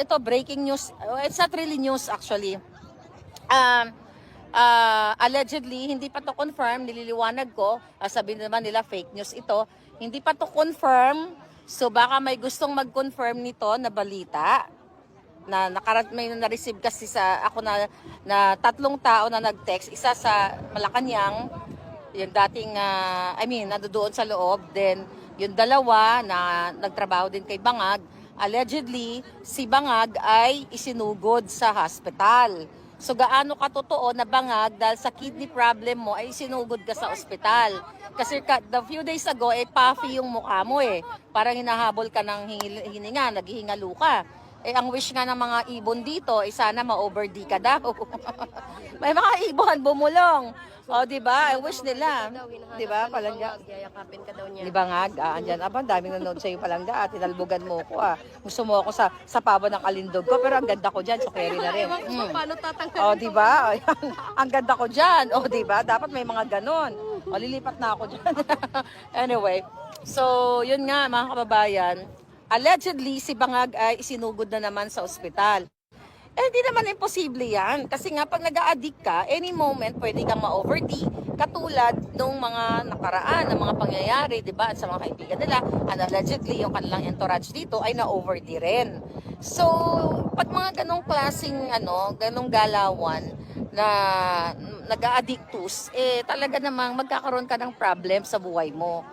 ito breaking news. It's not really news actually. Allegedly, hindi pa to confirm, nililiwanag ko, sabi naman nila fake news ito, hindi pa to confirm, so baka may gustong mag-confirm nito na balita, na may na-receive kasi sa ako na 3 tao na nag-text, isa sa Malacanang, yung dating, nandoon sa loob, then yung dalawa na nagtrabaho din kay Bangag, allegedly, si Bangag ay isinugod sa hospital. So gaano katotoo na bangag dahil sa kidney problem mo ay sinugod ka sa ospital. Kasi the few days ago, puffy yung mukha mo eh. Parang hinahabol ka ng hininga, naghihingalo ka. Ang wish nga ng mga ibon dito, sana ma-over-D ka daw. May mga ibon, bumulong. O, di ba? Wish nila. Di ba, Palangga? Yayakapin ka daw niya. Di ba nga? Andyan, daming nanonood sa'yo, Palangga. Tinalbugan mo ko Gusto mo ako sa pabo ng kalindog ko, pero ang ganda ko dyan, so carry na rin. Paano tatanggalin? O, di ba? Ang ganda ko dyan. O, di ba? Dapat may mga ganon. O, lilipat na ako dyan. Anyway, so, yun nga, mga kababayan. Allegedly, si Bangag ay isinugod na naman sa ospital. Hindi naman imposible yan. Kasi nga, pag nag-a-addict ka, any moment, pwede kang ma-over-D. Katulad nung mga nakaraan, ng mga pangyayari, di ba? At sa mga kaibigan nila, and allegedly, yung kanilang entourage dito ay na-over-D rin. So, pag mga ganong klaseng, ganong galawan na nag-a-addictus, talaga namang magkakaroon ka ng problem sa buhay mo.